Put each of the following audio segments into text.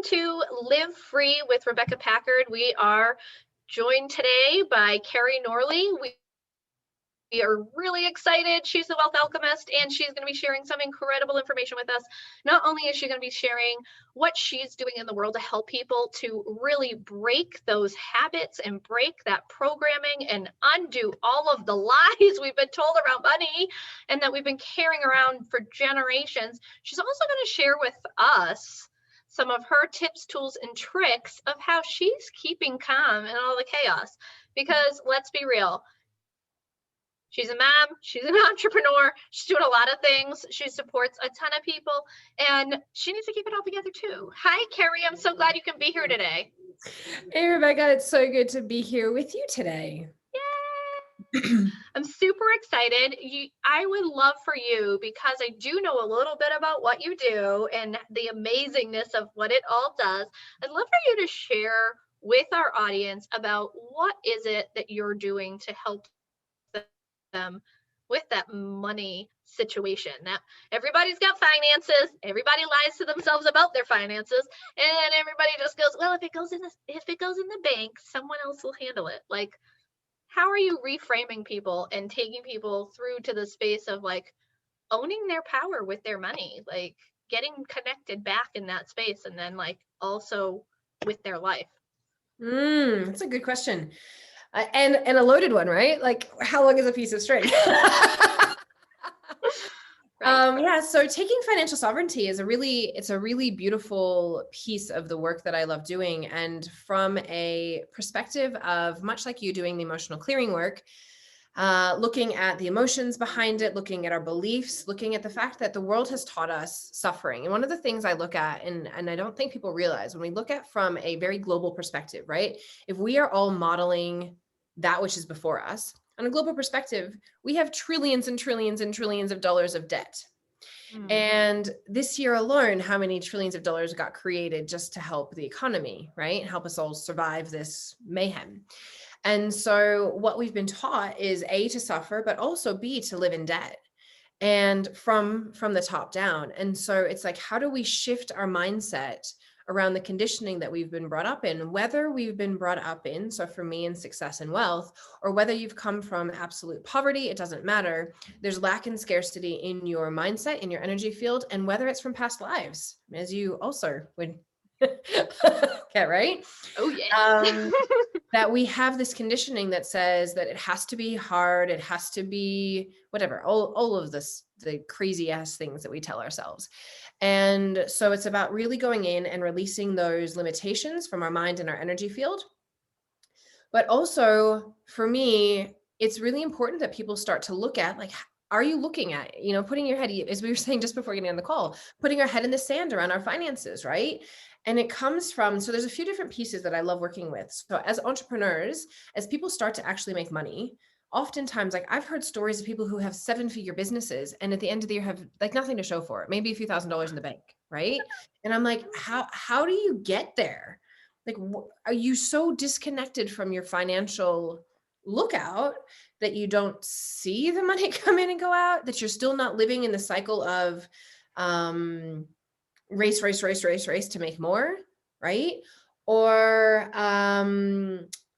to Live Free with Rebecca Packard. We are joined today by Keri Norley. We are really excited. She's the Wealth Alchemist, and she's going to be sharing some incredible information with us. Not only is she going to be sharing what she's doing in the world to help people to really break those habits and break that programming and undo all of the lies we've been told around money and that we've been carrying around for generations. She's also going to share with us some of her tips, tools, and tricks of how she's keeping calm in all the chaos. Because let's be real, she's a mom, she's an entrepreneur, she's doing a lot of things, she supports a ton of people, and she needs to keep it all together too. Hi, Keri, I'm so glad you can be here today. Hey, Rebecca, it's so good to be here with you today. Yay! I'm super excited. I would love for you, because I do know a little bit about what you do and the amazingness of what it all does. I'd love for you to share with our audience about what is it that you're doing to help them with that money situation. Now, everybody's got finances. Everybody lies to themselves about their finances, and then everybody just goes, well, if it goes in the bank, someone else will handle it. Like, how are you reframing people and taking people through to the space of like owning their power with their money, like getting connected back in that space, and then like also with their life? That's a good question. And a loaded one, right? Like, how long is a piece of string? Right. Yeah. So taking financial sovereignty is a really beautiful piece of the work that I love doing. And from a perspective of, much like you doing the emotional clearing work, looking at the emotions behind it, looking at our beliefs, looking at the fact that the world has taught us suffering. And one of the things I look at, and I don't think people realize, when we look at from a very global perspective, right? If we are all modeling that which is before us, on a global perspective, we have trillions and trillions and trillions of dollars of debt. And this year alone, how many trillions of dollars got created just to help the economy, right? Help us all survive this mayhem. And so what we've been taught is A, to suffer, but also B, to live in debt, and from the top down. And so it's like, how do we shift our mindset around the conditioning that we've been brought up in, whether we've been brought up in, so for me, in success and wealth, or whether you've come from absolute poverty, it doesn't matter. There's lack and scarcity in your mindset, in your energy field, and whether it's from past lives, as you also would get, right? Oh, yeah. That we have this conditioning that says that it has to be hard, it has to be whatever, all of this, the crazy ass things that we tell ourselves. And so it's about really going in and releasing those limitations from our mind and our energy field. But also, for me, it's really important that people start to look at, like, are you looking at, putting your head, as we were saying just before getting on the call, putting our head in the sand around our finances, right? And it comes from, so there's a few different pieces that I love working with. So as entrepreneurs, as people start to actually make money, oftentimes, like, I've heard stories of people who have 7-figure businesses and at the end of the year have like nothing to show for it, maybe a few $1,000s in the bank, right? And I'm like, how do you get there? Like, are you so disconnected from your financial lookout that you don't see the money come in and go out, that you're still not living in the cycle of race to make more, right? Or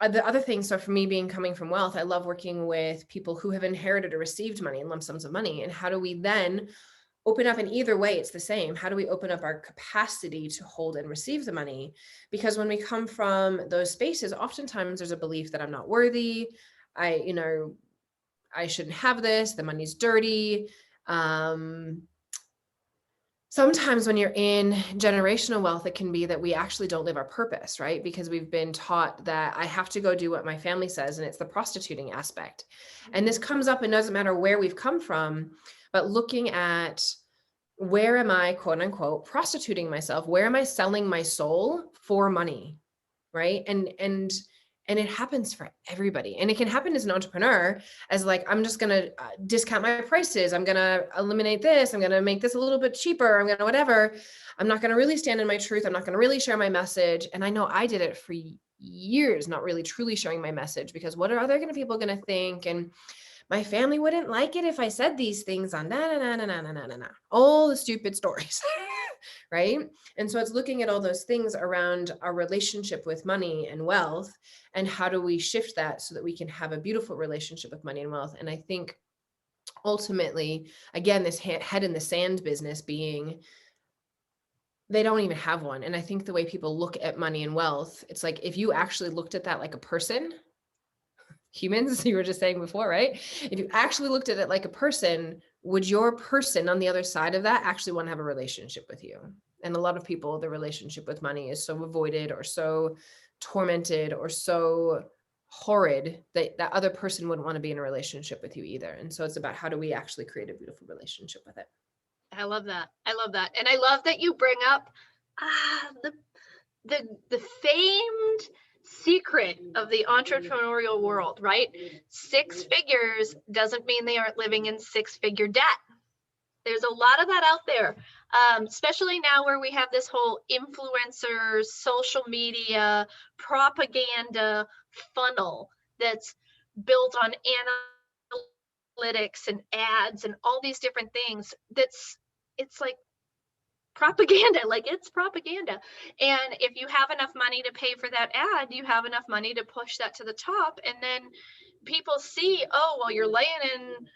the other thing, so for me, coming from wealth, I love working with people who have inherited or received money in lump sums of money. And how do we then open up? And either way, it's the same. How do we open up our capacity to hold and receive the money? Because when we come from those spaces, oftentimes there's a belief that I'm not worthy. I shouldn't have this. The money's dirty. Sometimes when you're in generational wealth, it can be that we actually don't live our purpose, right? Because we've been taught that I have to go do what my family says, and it's the prostituting aspect. And this comes up, and doesn't matter where we've come from, but looking at, where am I, quote unquote, prostituting myself? Where am I selling my soul for money, right? And it happens for everybody. And it can happen as an entrepreneur as like, I'm just going to discount my prices. I'm going to eliminate this. I'm going to make this a little bit cheaper. I'm going to whatever. I'm not going to really stand in my truth. I'm not going to really share my message. And I know I did it for years, not really truly sharing my message, because what are other people going to think? And my family wouldn't like it if I said these things on all the stupid stories, right? And so it's looking at all those things around our relationship with money and wealth, and how do we shift that so that we can have a beautiful relationship with money and wealth. And I think ultimately, again, this head in the sand business being, they don't even have one. And I think the way people look at money and wealth, it's like, if you actually looked at that like a person, humans, you were just saying before, right? If you actually looked at it like a person, would your person on the other side of that actually want to have a relationship with you? And a lot of people, the relationship with money is so avoided or so tormented or so horrid that that other person wouldn't want to be in a relationship with you either. And so it's about, how do we actually create a beautiful relationship with it? I love that. I love that. And I love that you bring up the famed secret of the entrepreneurial world, right? Six figures doesn't mean they aren't living in six-figure debt. There's a lot of that out there, especially now where we have this whole influencers, social media, propaganda funnel that's built on analytics and ads and all these different things. It's like propaganda, like it's propaganda. And if you have enough money to pay for that ad, you have enough money to push that to the top. And then people see, oh, well, you're laying in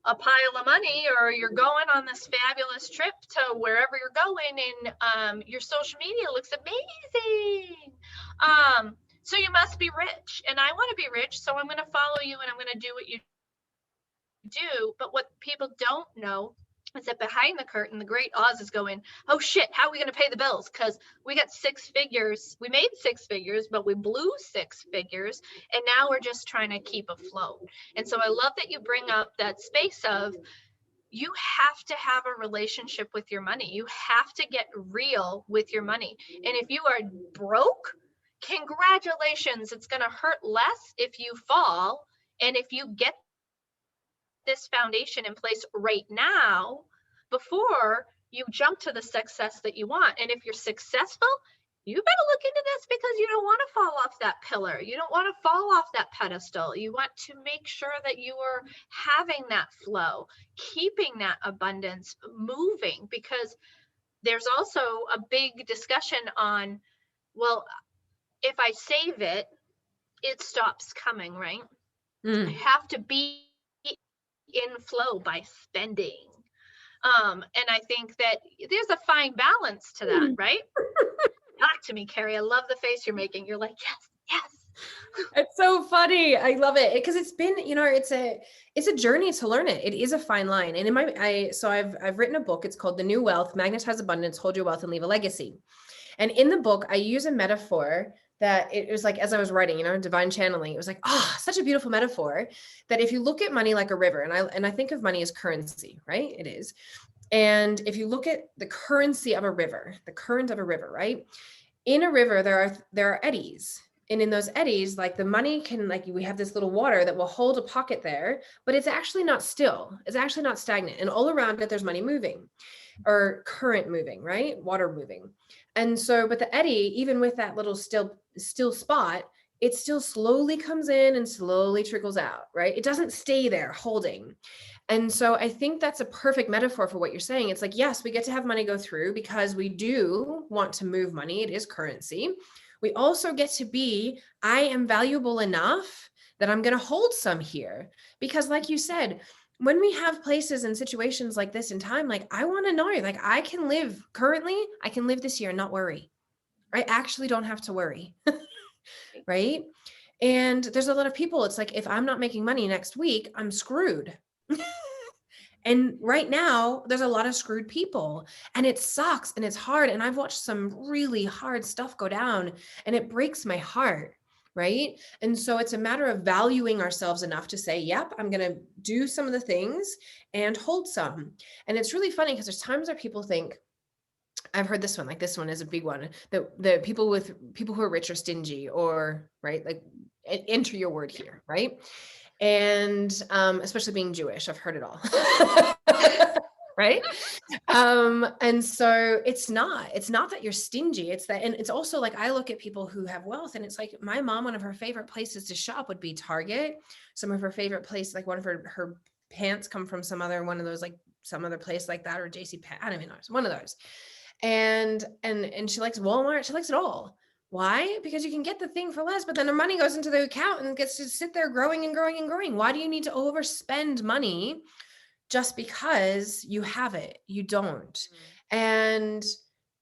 a pile of money, or you're going on this fabulous trip to wherever you're going, and your social media looks amazing. So you must be rich, and I want to be rich, so I'm going to follow you and I'm going to do what you do. But what people don't know is that behind the curtain, the great Oz is going, oh shit, how are we going to pay the bills? Because we got six figures. We made six figures, but we blew six figures. And now we're just trying to keep afloat. And so I love that you bring up that space of, you have to have a relationship with your money. You have to get real with your money. And if you are broke, congratulations. It's going to hurt less if you fall. And if you get this foundation in place right now before you jump to the success that you want. And if you're successful, you better look into this, because you don't want to fall off that pillar. You don't want to fall off that pedestal. You want to make sure that you are having that flow, keeping that abundance moving, because there's also a big discussion on, well, if I save it, it stops coming, right? I have to be in flow by spending. And I think that there's a fine balance to that, right? Talk to me, Keri. I love the face you're making. You're like, yes, yes. It's so funny. I love it, because it's been, it's a journey to learn it. It is a fine line. And I've written a book. It's called The New Wealth: Magnetize Abundance, Hold Your Wealth, and Leave a Legacy. And in the book, I use a metaphor that it was like, as I was writing, divine channeling, it was like, such a beautiful metaphor, that if you look at money like a river, and I think of money as currency, right? It is. And if you look at the currency of a river, the current of a river, right? In a river, there are eddies. And in those eddies, like the money can, like, we have this little water that will hold a pocket there, but it's actually not still. It's actually not stagnant. And all around it, there's money moving, or current moving, right? Water moving. And so, but the eddy, even with that little still spot, it still slowly comes in and slowly trickles out, right? It doesn't stay there holding. And so I think that's a perfect metaphor for what you're saying. It's like, yes, we get to have money go through because we do want to move money. It is currency. We also get to be, I am valuable enough that I'm going to hold some here. Because like you said, when we have places and situations like this in time, like, I want to know, like, I can live this year and not worry. I actually don't have to worry. Right. And there's a lot of people, it's like, if I'm not making money next week, I'm screwed. And right now there's a lot of screwed people, and it sucks and it's hard. And I've watched some really hard stuff go down, and it breaks my heart. Right. And so it's a matter of valuing ourselves enough to say, yep, I'm going to do some of the things and hold some. And it's really funny, because there's times where people think, I've heard this one, like, this one is a big one, that the people who are rich are stingy, or, right, like, enter your word here, right? And especially being Jewish, I've heard it all. Right. And so it's not that you're stingy. It's that, and it's also like, I look at people who have wealth, and it's like, my mom, one of her favorite places to shop would be Target. Some of her favorite places, like one of her pants come from some other place like that, or JC Penney, I don't even know, it's one of those. And she likes Walmart. She likes it all. Why? Because you can get the thing for less, but then the money goes into the account and gets to sit there growing and growing and growing. Why do you need to overspend money just because you have it? You don't. And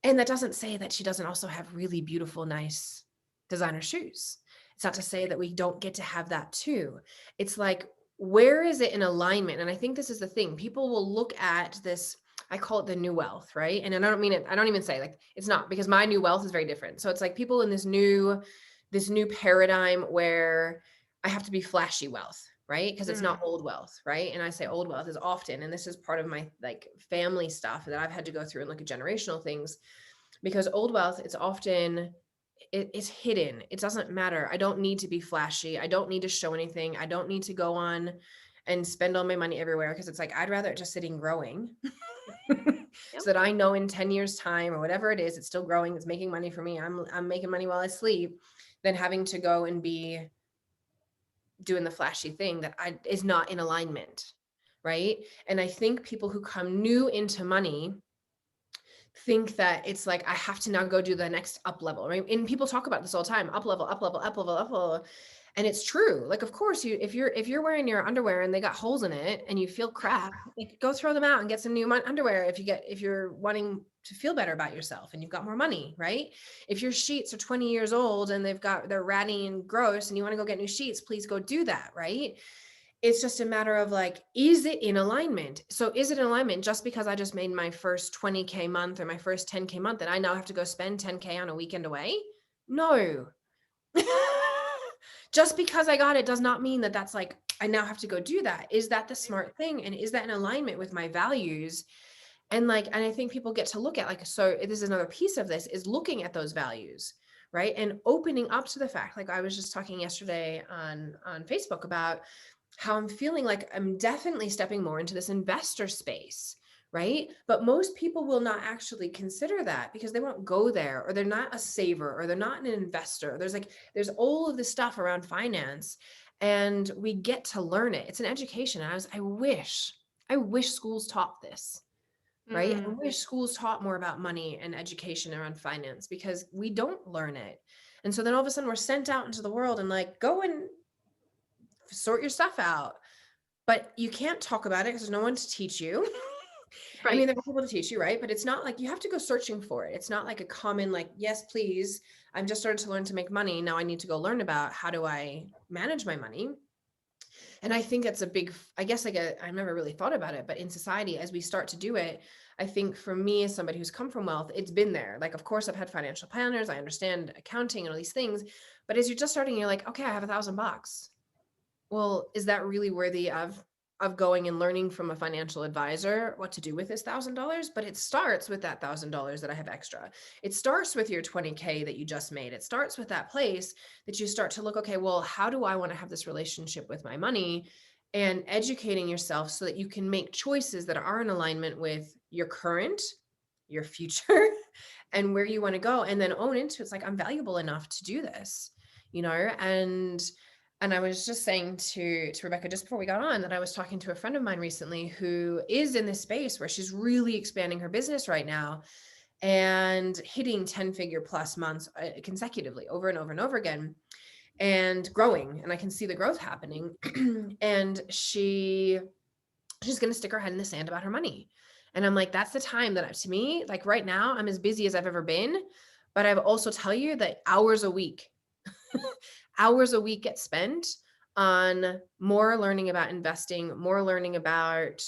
that doesn't say that she doesn't also have really beautiful, nice designer shoes. It's not to say that we don't get to have that too. It's like, where is it in alignment? And I think this is the thing. People will look at this, I call it the new wealth, right? And I don't mean it, I don't even say like, it's not, because my new wealth is very different. So it's like people in this new paradigm where I have to be flashy wealth, right? Because it's not old wealth, right? And I say old wealth is often, and this is part of my like family stuff that I've had to go through and look at generational things, because old wealth, it's often, it's hidden. It doesn't matter. I don't need to be flashy. I don't need to show anything. I don't need to go on and spend all my money everywhere, because it's like, I'd rather it just sitting growing so that I know in 10 years time or whatever it is, it's still growing. It's making money for me. I'm making money while I sleep, than having to go and be doing the flashy thing that is not in alignment. Right. And I think people who come new into money think that it's like, I have to now go do the next up level, right? And people talk about this all the time, up level, up level, up level, up level. And it's true. Like, of course, if you're wearing your underwear and they got holes in it and you feel crap, like, go throw them out and get some new underwear. If you're wanting to feel better about yourself and you've got more money, right? If your sheets are 20 years old and they're ratty and gross and you want to go get new sheets, please go do that, right? It's just a matter of like, is it in alignment? So is it in alignment just because I just made my first 20K month or my first 10K month that I now have to go spend 10K on a weekend away? No. Just because I got it does not mean that that's like, I now have to go do that. Is that the smart thing? And is that in alignment with my values? And like, and I think people get to look at like, so this is another piece of this, is looking at those values, right? And opening up to the fact, like I was just talking yesterday on Facebook about how I'm feeling like I'm definitely stepping more into this investor space, right? But most people will not actually consider that because they won't go there, or they're not a saver, or they're not an investor. There's all of this stuff around finance, and we get to learn it. It's an education. And I wish schools taught this, right? I wish schools taught more about money and education around finance, because we don't learn it. And so then all of a sudden we're sent out into the world and like, go and sort your stuff out. But you can't talk about it because there's no one to teach you. Right. I mean, there are people to teach you, right? But it's not like you have to go searching for it. It's not like a common, like, yes, please, I've just started to learn to make money. Now I need to go learn about how do I manage my money. And I think that's a big, I guess, like I've never really thought about it, but in society, as we start to do it, I think for me, as somebody who's come from wealth, it's been there. Like, of course, I've had financial planners. I understand accounting and all these things. But as you're just starting, you're like, okay, I have $1,000. Well, is that really worthy of going and learning from a financial advisor what to do with this $1,000? But it starts with that $1,000 that I have extra. It starts with your 20K that you just made. It starts with that place that you start to look, okay, well, how do I want to have this relationship with my money? And educating yourself so that you can make choices that are in alignment with your current, your future, and where you want to go, and then own into it's like, I'm valuable enough to do this, and I was just saying to Rebecca just before we got on that I was talking to a friend of mine recently who is in this space where she's really expanding her business right now and hitting 10-figure plus months consecutively over and over and over again, and growing. And I can see the growth happening. And she's going to stick her head in the sand about her money. And I'm like, that's the time that to me, like right now, I'm as busy as I've ever been. But I also tell you that hours a week get spent on more learning about investing, more learning about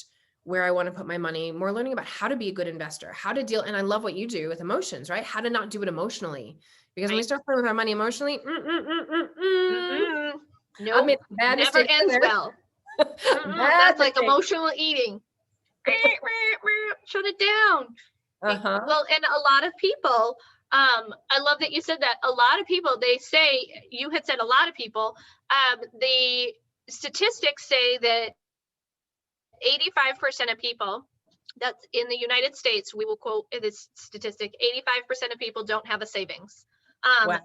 where I want to put my money, more learning about how to be a good investor, how to deal. And I love what you do with emotions, right? How to not do it emotionally. Because when we start playing with our money emotionally, I've made bad Never mistakes ends well. That's like emotional eating. Shut it down. Well, and a lot of people, I love that you said that. A lot of people, they say, you had said a lot of people, the statistics say that 85% of people, that's in the United States, we will quote this statistic, 85% of people don't have a savings. 90%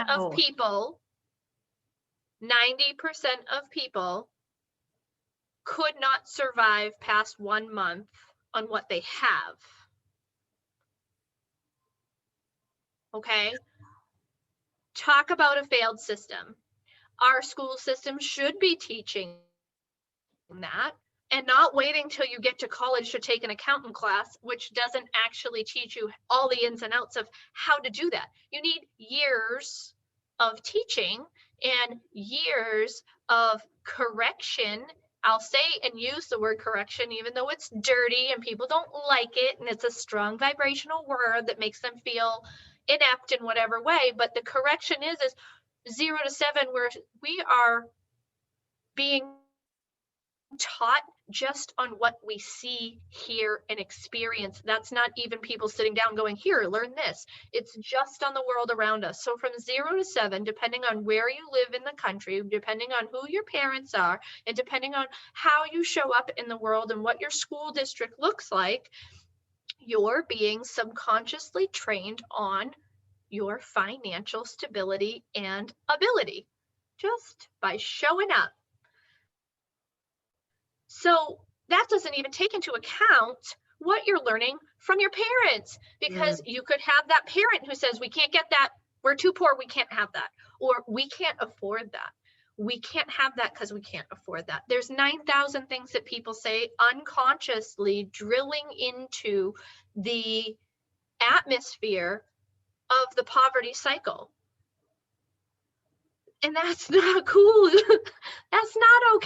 of people, 90% of people could not survive past 1 month on what they have. Okay. Talk about a failed system. Our school system should be teaching that and not waiting till you get to college to take an accountant class, which doesn't actually teach you all the ins and outs of how to do that. You need years of teaching and years of correction. I'll say and use the word correction, even though it's dirty and people don't like it, and it's a strong vibrational word that makes them feel inept in whatever way. But the correction is 0 to 7, where we are being taught just on what we see, hear, and experience. That's not even people sitting down going, here, learn this. It's just on the world around us. So from 0 to 7, depending on where you live in the country, depending on who your parents are, and depending on how you show up in the world and what your school district looks like, you're being subconsciously trained on your financial stability and ability just by showing up. So that doesn't even take into account what you're learning from your parents, because you could have that parent who says, we can't get that, we're too poor, we can't have that, or we can't afford that. We can't have that because we can't afford that. There's 9,000 things that people say unconsciously, drilling into the atmosphere of the poverty cycle. And that's not cool. That's not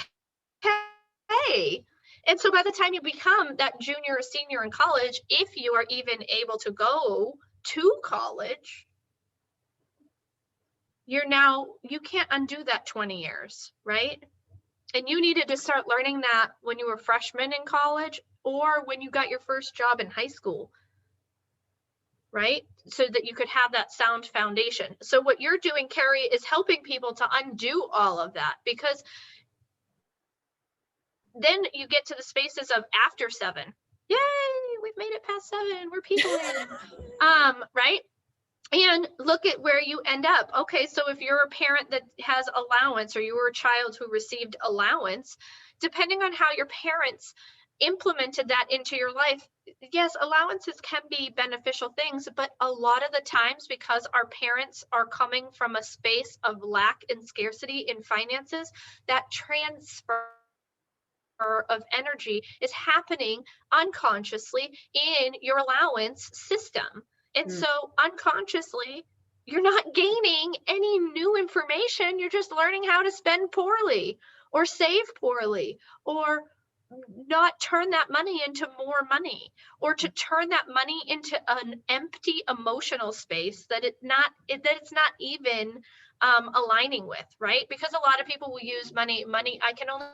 okay. And so by the time you become that junior or senior in college, if you are even able to go to college, you can't undo that 20 years, right? And you needed to start learning that when you were a freshman in college or when you got your first job in high school, right? So that you could have that sound foundation. So what you're doing, Keri, is helping people to undo all of that, because then you get to the spaces of after 7. Yay, we've made it past 7. We're peopling. Right? And look at where you end up. Okay, so if you're a parent that has allowance, or you were a child who received allowance, depending on how your parents implemented that into your life, yes, allowances can be beneficial things, but a lot of the times, because our parents are coming from a space of lack and scarcity in finances, that transfer of energy is happening unconsciously in your allowance system. And so unconsciously, you're not gaining any new information. You're just learning how to spend poorly or save poorly, or not turn that money into more money, or to turn that money into an empty emotional space that it's not even aligning with, right? Because a lot of people will use money. I can only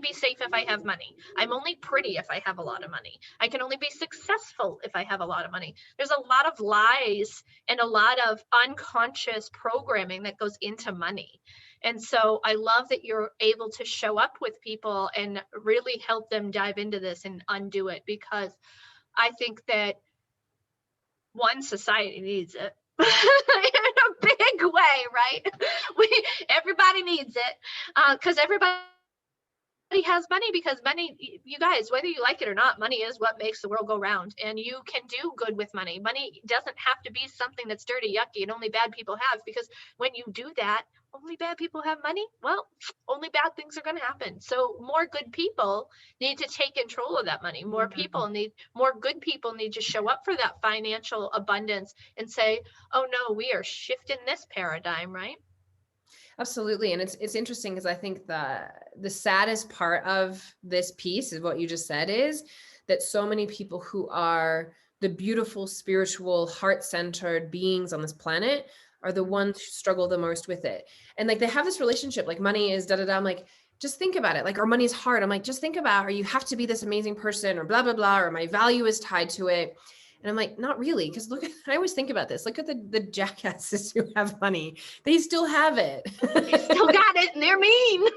be safe if I have money. I'm only pretty if I have a lot of money. I can only be successful if I have a lot of money. There's a lot of lies and a lot of unconscious programming that goes into money. And so I love that you're able to show up with people and really help them dive into this and undo it, because I think that society needs it. In a big way, right? Everybody needs it, because everybody has money, because money, you guys, whether you like it or not, money is what makes the world go round, and you can do good with money. Money doesn't have to be something that's dirty, yucky, and only bad people have, because when you do that, only bad people have money. Well, only bad things are going to happen. So more good people need to take control of that money. More good people need to show up for that financial abundance and say, oh no, we are shifting this paradigm, right? Absolutely. And it's interesting, because I think the saddest part of this piece is what you just said, is that so many people who are the beautiful, spiritual, heart-centered beings on this planet are the ones who struggle the most with it. And like, they have this relationship, like money is da-da-da. I'm like, just think about it. Like, our money is hard. I'm like, just think about, or you have to be this amazing person, or blah, blah, blah, or my value is tied to it. And I'm like, not really. Because I always think about this. Look at the jackasses who have money. They still have it. They still got it, and they're mean.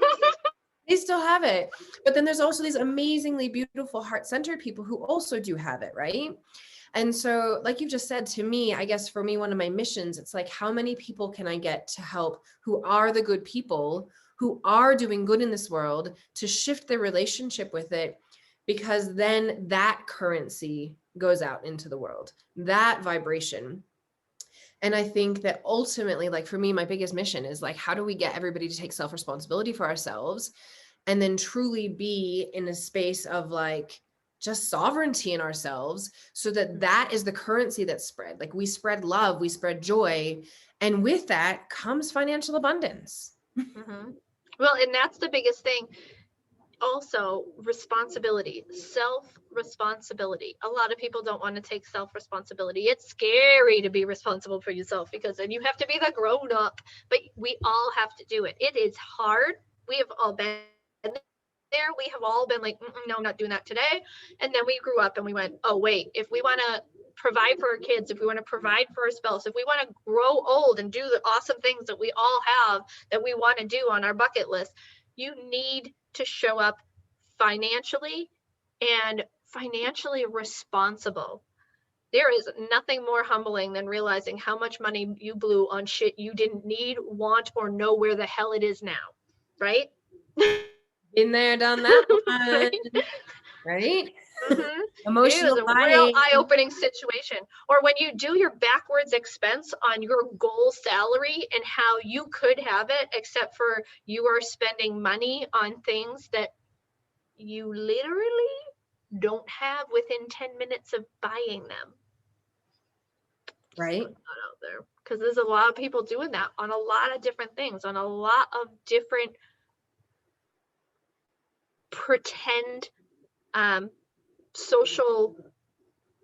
They still have it. But then there's also these amazingly beautiful, heart-centered people who also do have it, right? And so, like you just said, to me, I guess for me, one of my missions, it's like, how many people can I get to help who are the good people, who are doing good in this world, to shift their relationship with it? Because then that currency goes out into the world, that vibration. And I think that ultimately, like for me, my biggest mission is like, how do we get everybody to take self-responsibility for ourselves and then truly be in a space of like just sovereignty in ourselves, so that that is the currency that's spread. Like we spread love, we spread joy. And with that comes financial abundance. Mm-hmm. Well, and that's the biggest thing. Also, responsibility, self-responsibility. A lot of people don't want to take self-responsibility. It's scary to be responsible for yourself because then you have to be the grown up, but we all have to do it. It is hard. We have all been there. We have all been like, no, I'm not doing that today. And then we grew up and we went, oh, wait, if we want to provide for our kids, if we want to provide for our spouse, if we want to grow old and do the awesome things that we all have that we want to do on our bucket list, you need to show up financially and financially responsible. There is nothing more humbling than realizing how much money you blew on shit you didn't need, want, or know where the hell it is now, right? Been there, done that one, Right? right? Mm-hmm. It was Emotional a real buying. eye-opening situation. Or when you do your backwards expense on your goal salary and how you could have it, except for you are spending money on things that you literally don't have within 10 minutes of buying them. Right. Just out there, because there's a lot of people doing that on a lot of different things, on a lot of different pretend social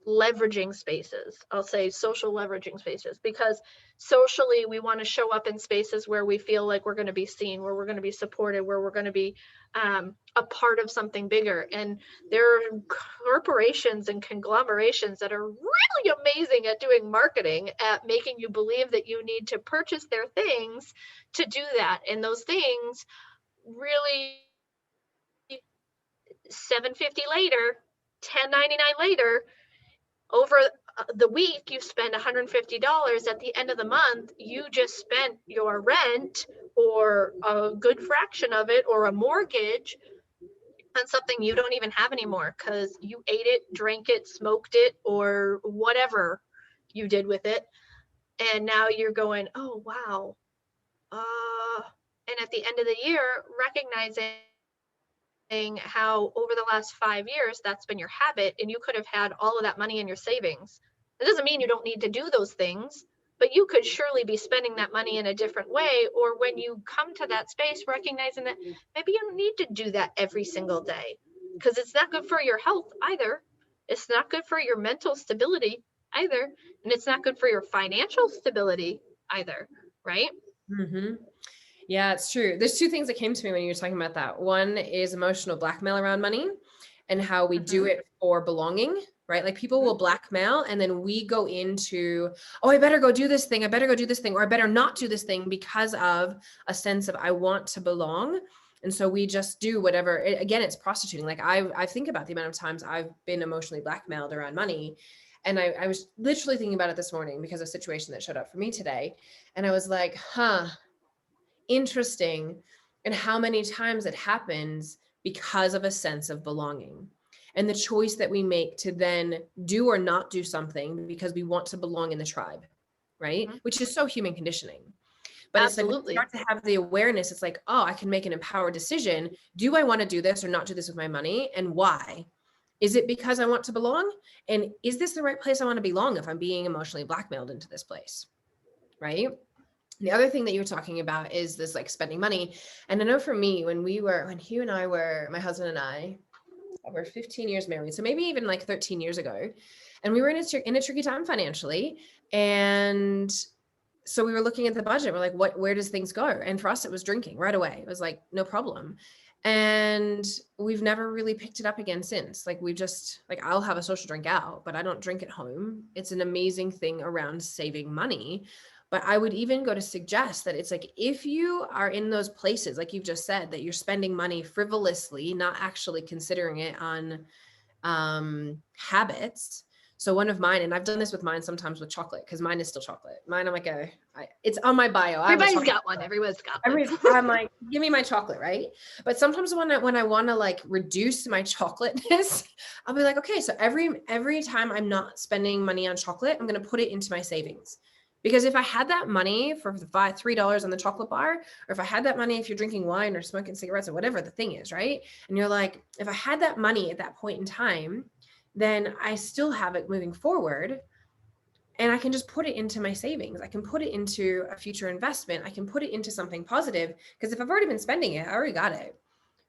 leveraging spaces. I'll say social leveraging spaces, because socially we want to show up in spaces where we feel like we're going to be seen, where we're going to be supported, where we're going to be a part of something bigger. And there are corporations and conglomerations that are really amazing at doing marketing, at making you believe that you need to purchase their things to do that. And those things really, $7.50 later, $10.99 later, over the week you spend $150. At the end of the month you just spent your rent or a good fraction of it, or a mortgage, on something you don't even have anymore because you ate it, drank it, smoked it, or whatever you did with it. And now you're going, oh wow. And at the end of the year, recognizing how over the last 5 years that's been your habit, and you could have had all of that money in your savings. It doesn't mean you don't need to do those things, but you could surely be spending that money in a different way. Or when you come to that space, recognizing that maybe you don't need to do that every single day, because it's not good for your health either. It's not good for your mental stability either, and it's not good for your financial stability either, right? Mm-hmm. Yeah, it's true. There's two things that came to me when you were talking about that. One is emotional blackmail around money and how we do it for belonging, right? Like people will blackmail and then we go into, oh, I better go do this thing. I better go do this thing, or I better not do this thing because of a sense of I want to belong. And so we just do whatever. Again, it's prostituting. Like I think about the amount of times I've been emotionally blackmailed around money. And I was literally thinking about it this morning because of a situation that showed up for me today. And I was like, interesting, and how many times it happens because of a sense of belonging and the choice that we make to then do or not do something because we want to belong in the tribe, right? Which is so human conditioning. But Absolutely. It's like when you start to have the awareness, it's like, oh, I can make an empowered decision. Do I want to do this or not do this with my money, and why? Is it because I want to belong? And is this the right place I want to belong if I'm being emotionally blackmailed into this place, right? The other thing that you were talking about is this like spending money. And I know for me, when Hugh and I were, my husband and I were 15 years married. So maybe even like 13 years ago. And we were in a tricky time financially. And so we were looking at the budget. We're like, where does things go? And for us, it was drinking right away. It was like, no problem. And we've never really picked it up again since. Like we just, like, I'll have a social drink out, but I don't drink at home. It's an amazing thing around saving money. But I would even go to suggest that it's like, if you are in those places, like you've just said, that you're spending money frivolously, not actually considering it on habits. So one of mine, and I've done this with mine sometimes with chocolate, because mine is still chocolate. Mine, I'm like, it's on my bio. Everybody's got one. Everyone's got one. I'm like, give me my chocolate, right? But sometimes when I want to like reduce my chocolateness, I'll be like, okay, so every time I'm not spending money on chocolate, I'm going to put it into my savings. Because if I had that money for $3 on the chocolate bar, or if I had that money if you're drinking wine or smoking cigarettes or whatever the thing is, right? And you're like, if I had that money at that point in time, then I still have it moving forward. And I can just put it into my savings. I can put it into a future investment. I can put it into something positive. Because if I've already been spending it, I already got it.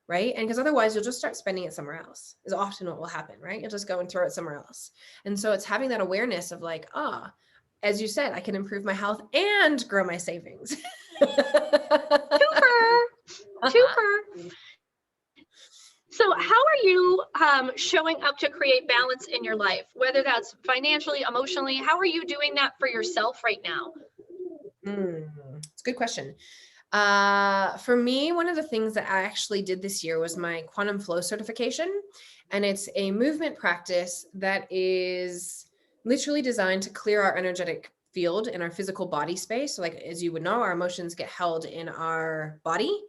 Right. And because otherwise you'll just start spending it somewhere else is often what will happen. Right. You'll just go and throw it somewhere else. And so it's having that awareness of like, as you said, I can improve my health and grow my savings. Twofer. So how are you showing up to create balance in your life, whether that's financially, emotionally? How are you doing that for yourself right now? It's a good question. For me, one of the things that I actually did this year was my quantum flow certification. And it's a movement practice that is literally designed to clear our energetic field in our physical body space. So like, as you would know, our emotions get held in our body.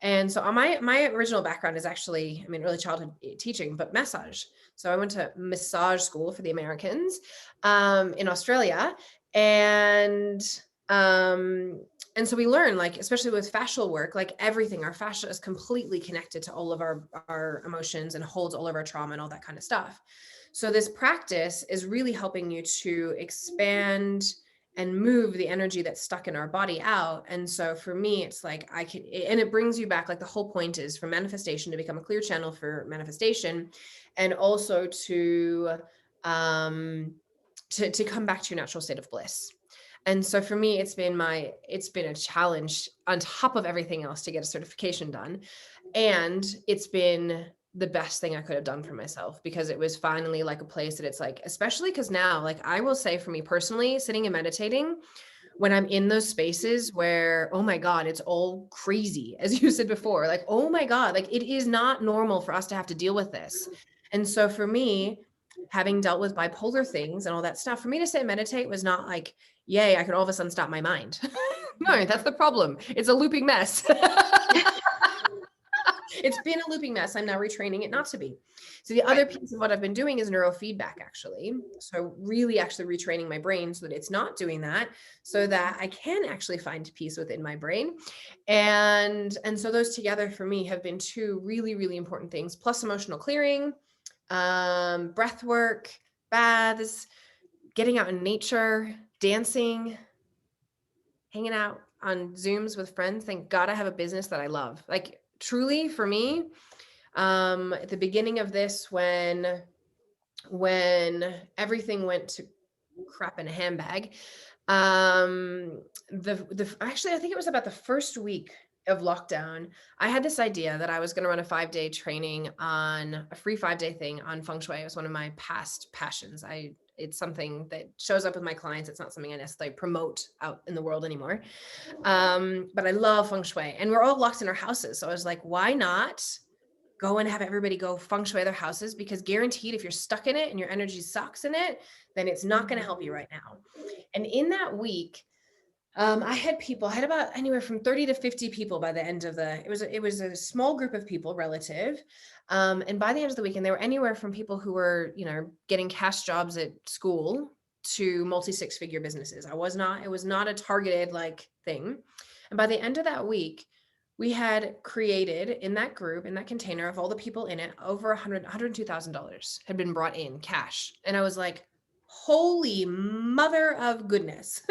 And so my original background is actually, early childhood teaching, but massage. So I went to massage school for the Americans in Australia. And so we learn, like, especially with fascial work, like everything, our fascia is completely connected to all of our emotions and holds all of our trauma and all that kind of stuff. So this practice is really helping you to expand and move the energy that's stuck in our body out. And so for me, it's like and it brings you back, like the whole point is for manifestation to become a clear channel for manifestation, and also to come back to your natural state of bliss. And so for me, it's been a challenge on top of everything else to get a certification done. And it's been the best thing I could have done for myself, because it was finally like a place that it's like, especially because now, like I will say for me personally, sitting and meditating, when I'm in those spaces where, oh my God, it's all crazy, as you said before, like, oh my God, like it is not normal for us to have to deal with this. And so for me, having dealt with bipolar things and all that stuff, for me to sit and meditate was not like, yay, I could all of a sudden stop my mind. No, that's the problem. It's a looping mess. It's been a looping mess. I'm now retraining it not to be. So the other piece of what I've been doing is neurofeedback, actually. So really actually retraining my brain so that it's not doing that, so that I can actually find peace within my brain. And so those together for me have been two really, really important things, plus emotional clearing, breath work, baths, getting out in nature, dancing, hanging out on Zooms with friends. Thank God I have a business that I love. Like truly for me, at the beginning of this, when everything went to crap in a handbag, actually, I think it was about the first week of lockdown, I had this idea that I was going to run a 5-day training on a free 5-day thing on feng shui. It was one of my past passions. It's something that shows up with my clients. It's not something I necessarily promote out in the world anymore. But I love feng shui, and we're all locked in our houses. So I was like, why not go and have everybody go feng shui their houses? Because guaranteed, if you're stuck in it and your energy sucks in it, then it's not going to help you right now. And in that week, I had about anywhere from 30 to 50 people by the end of it was a small group of people, relative. And by the end of the weekend, they were anywhere from people who were, getting cash jobs at school to multi-6-figure businesses. It was not a targeted like thing. And by the end of that week, we had created in that group, in that container of all the people in it, over $102,000 had been brought in cash. And I was like, holy mother of goodness.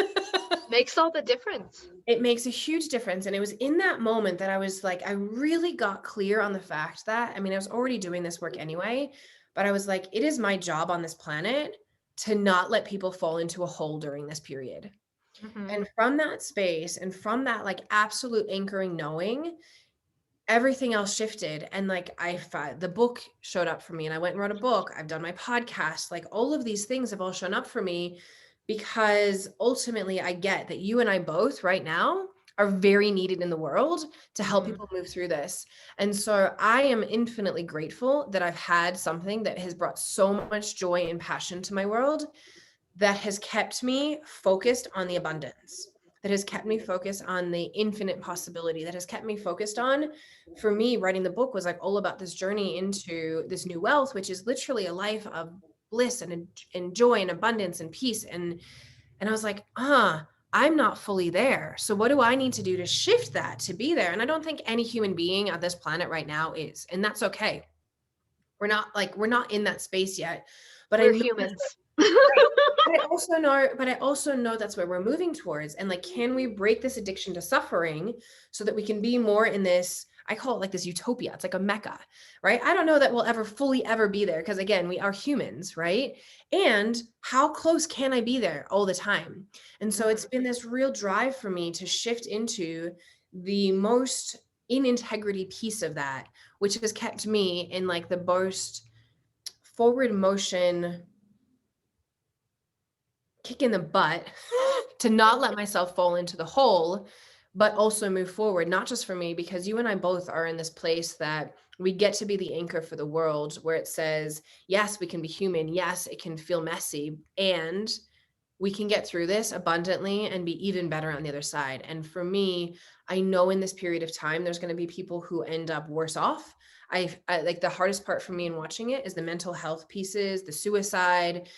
Makes all the difference. It makes a huge difference. And it was in that moment that I was like, I really got clear on the fact that, I was already doing this work anyway, but I was like, it is my job on this planet to not let people fall into a hole during this period. Mm-hmm. And from that space and from that like absolute anchoring knowing, everything else shifted. And like the book showed up for me, and I went and wrote a book. I've done my podcast. Like all of these things have all shown up for me, because ultimately I get that you and I both right now are very needed in the world to help people move through this. And so I am infinitely grateful that I've had something that has brought so much joy and passion to my world, that has kept me focused on the abundance, that has kept me focused on the infinite possibility, that has kept me focused on, for me, writing the book was like all about this journey into this new wealth, which is literally a life of bliss and joy and abundance and peace. And I was like, I'm not fully there. So what do I need to do to shift that, to be there? And I don't think any human being on this planet right now is, and that's okay. We're not in that space yet, but I We're know that's humans. right. But I also know that's where we're moving towards. And like, can we break this addiction to suffering so that we can be more in this, I call it like this utopia. It's like a mecca, right? I don't know that we'll ever fully ever be there because again, we are humans, right? And how close can I be there all the time? And so it's been this real drive for me to shift into the most in integrity piece of that, which has kept me in like the most forward motion kick in the butt to not let myself fall into the hole, but also move forward, not just for me, because you and I both are in this place that we get to be the anchor for the world where it says, yes, we can be human. Yes, it can feel messy. And we can get through this abundantly and be even better on the other side. And for me, I know in this period of time, there's going to be people who end up worse off. I like the hardest part for me in watching it is the mental health pieces, the suicide.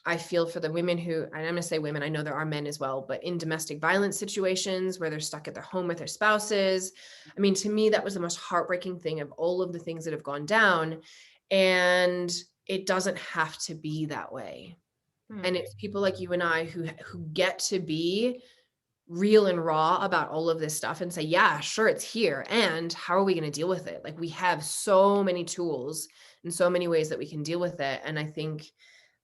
I feel for the women who, and I'm going to say women, I know there are men as well, but in domestic violence situations where they're stuck at their home with their spouses. I mean, to me, that was the most heartbreaking thing of all of the things that have gone down. And it doesn't have to be that way. And it's people like you and I who get to be real and raw about all of this stuff and say, yeah, sure, it's here. And how are we going to deal with it? Like we have so many tools and so many ways that we can deal with it. And I think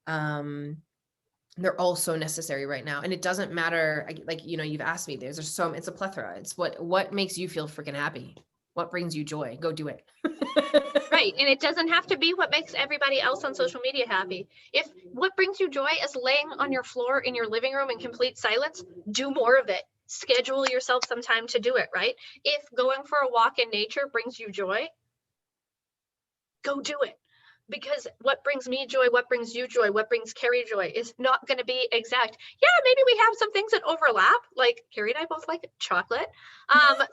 they're all so necessary right now. And it doesn't matter, like, you know, you've asked me, there's so, it's a plethora. It's what makes you feel freaking happy? What brings you joy? Go do it. Right. And it doesn't have to be what makes everybody else on social media happy. If what brings you joy is laying on your floor in your living room in complete silence, do more of it. Schedule yourself some time to do it, right? If going for a walk in nature brings you joy, go do it. Because what brings me joy, what brings you joy, what brings Keri joy is not going to be exact. Yeah, maybe we have some things that overlap. Like Keri and I both like chocolate.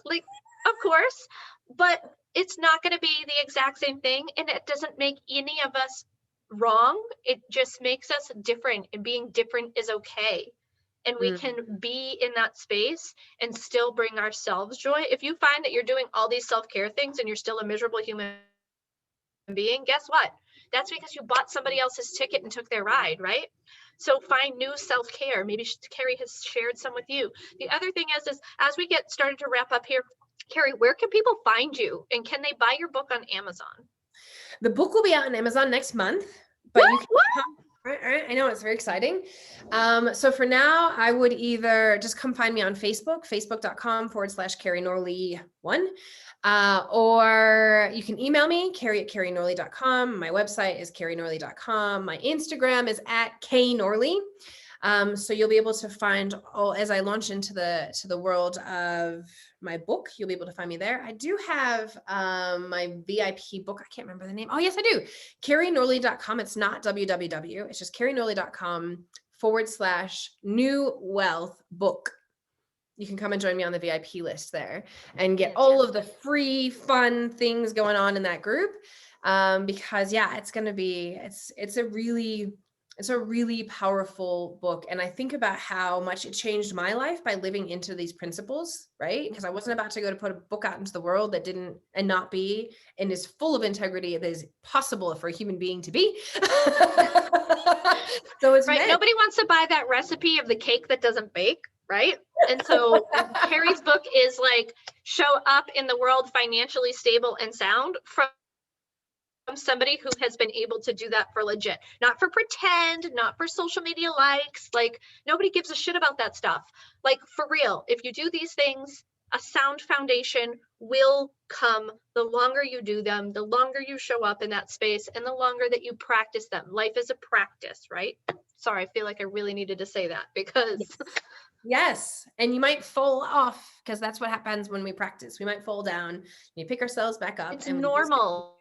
Like, of course, but it's not going to be the exact same thing. And it doesn't make any of us wrong. It just makes us different. And being different is okay. And we can be in that space and still bring ourselves joy. If you find that you're doing all these self-care things and you're still a miserable human being, guess what? That's because you bought somebody else's ticket and took their ride, right? So find new self-care. Maybe Keri has shared some with you. The other thing is as we get started to wrap up here, Keri, where can people find you? And can they buy your book on Amazon? The book will be out on Amazon next month, but you can come. Right. I know, it's very exciting. So for now, I would either just come find me on Facebook, facebook.com/Keri Norley 1. Or you can email me, Keri@KeriNorley.com. My website is KeriNorley.com. My Instagram is @KNorley. So you'll be able to find all as I launch into the world of my book, you'll be able to find me there. I do have my VIP book. I can't remember the name. Oh, yes, I do. KeriNorley.com. It's not www. It's just KeriNorley.com/new wealth book. You can come and join me on the VIP list there and get all of the free fun things going on in that group. Because yeah, it's going to be, it's a really powerful book. And I think about how much it changed my life by living into these principles, right? Because I wasn't about to go to put a book out into the world that didn't and not be and is full of integrity that is possible for a human being to be. So it's right. Nobody wants to buy that recipe of the cake that doesn't bake, right? And so Keri's book is like show up in the world financially stable and sound from somebody who has been able to do that for legit, not for pretend, not for social media likes. Like nobody gives a shit about that stuff. Like for real, if you do these things, a sound foundation will come. The longer you do them, the longer you show up in that space and the longer that you practice them. Life is a practice, right? Sorry, I feel like I really needed to say that because yes. And you might fall off because that's what happens when we practice. We might fall down, we pick ourselves back up. It's and normal.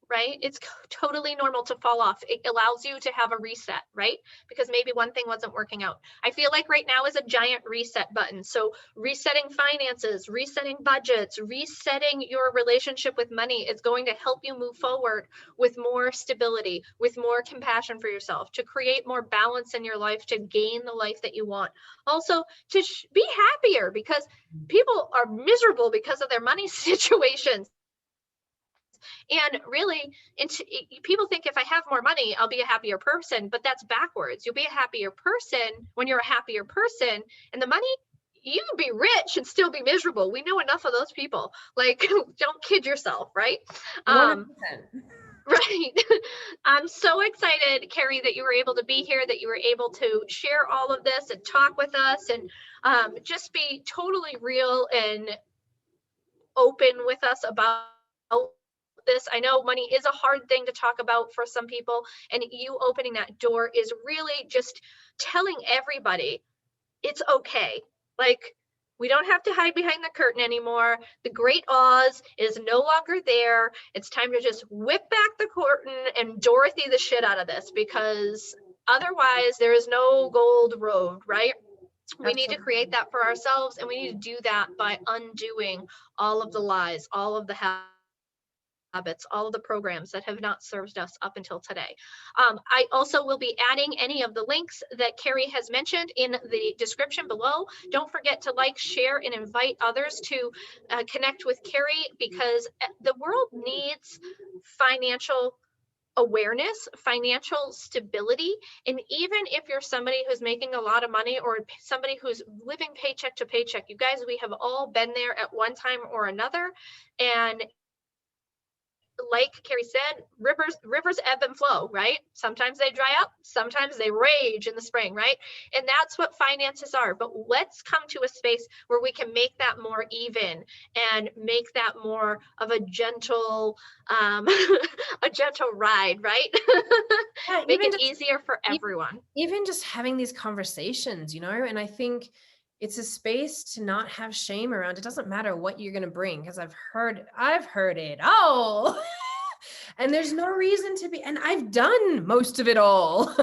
right? It's totally normal to fall off. It allows you to have a reset, right? Because maybe one thing wasn't working out. I feel like right now is a giant reset button. So resetting finances, resetting budgets, resetting your relationship with money is going to help you move forward with more stability, with more compassion for yourself, to create more balance in your life, to gain the life that you want. Also, to be happier, because people are miserable because of their money situations. And really, people think if I have more money, I'll be a happier person, but that's backwards. You'll be a happier person when you're a happier person, and the money, you can be rich and still be miserable. We know enough of those people. Like, don't kid yourself, right? 100%. Right. I'm so excited, Keri, that you were able to be here, that you were able to share all of this and talk with us, and just be totally real and open with us about this. I know money is a hard thing to talk about for some people, and you opening that door is really just telling everybody it's okay. Like, we don't have to hide behind the curtain anymore. The Great Oz is no longer there. It's time to just whip back the curtain and Dorothy the shit out of this, because otherwise there is no gold road, right? We need to create that for ourselves, and we need to do that by undoing all of the lies, all of the habits, all of the programs that have not served us up until today. I also will be adding any of the links that Keri has mentioned in the description below. Don't forget to like, share, and invite others to connect with Keri, because the world needs financial awareness, financial stability. And even if you're somebody who's making a lot of money, or somebody who's living paycheck to paycheck, you guys, we have all been there at one time or another. And like Keri said, rivers ebb and flow, right? Sometimes they dry up, sometimes they rage in the spring, right? And that's what finances are. But let's come to a space where we can make that more even, and make that more of a gentle a gentle ride, right? Yeah, Make it easier for everyone. Even just having these conversations, and I think it's a space to not have shame around. It doesn't matter what you're going to bring, because I've heard it all. And there's no reason to be, and I've done most of it all.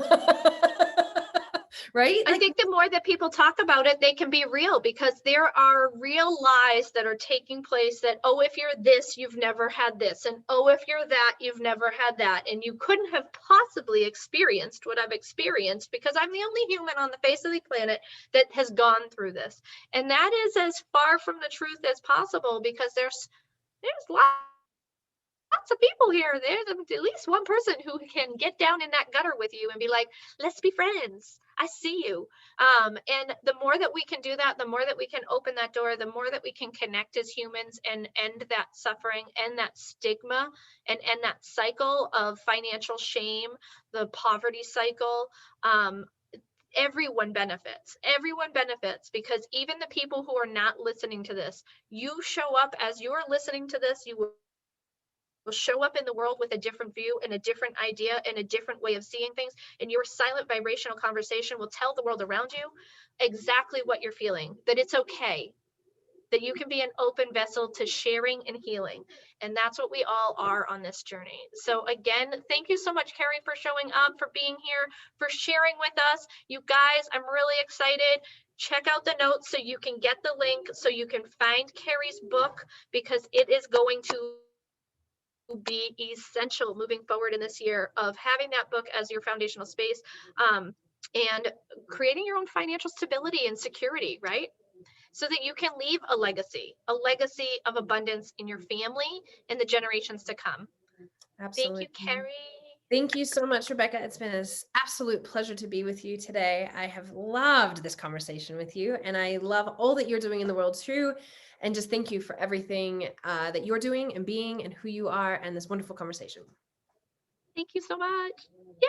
Right? I think the more that people talk about it, they can be real, because there are real lies that are taking place, that, oh, if you're this, you've never had this. And oh, if you're that, you've never had that. And you couldn't have possibly experienced what I've experienced, because I'm the only human on the face of the planet that has gone through this. And that is as far from the truth as possible, because there's lots of people here. There's at least one person who can get down in that gutter with you and be like, let's be friends. I see you. And the more that we can do that, the more that we can open that door, the more that we can connect as humans and end that suffering, end that stigma, and end that cycle of financial shame, the poverty cycle. Everyone benefits. Everyone benefits, because even the people who are not listening to this, you show up as you're listening to this, you will show up in the world with a different view and a different idea and a different way of seeing things. And your silent vibrational conversation will tell the world around you exactly what you're feeling, that it's okay, that you can be an open vessel to sharing and healing. And that's what we all are on this journey. So again, thank you so much, Keri, for showing up, for being here, for sharing with us. You guys, I'm really excited. Check out the notes so you can get the link, so you can find Keri's book, because it is going to be essential moving forward in this year, of having that book as your foundational space, and creating your own financial stability and security, right? So that you can leave a legacy of abundance in your family and the generations to come. Absolutely. Thank you, Keri. Thank you so much, Rebecca. It's been an absolute pleasure to be with you today. I have loved this conversation with you, and I love all that you're doing in the world too. And just thank you for everything that you're doing and being and who you are, and this wonderful conversation. Thank you so much. Yay!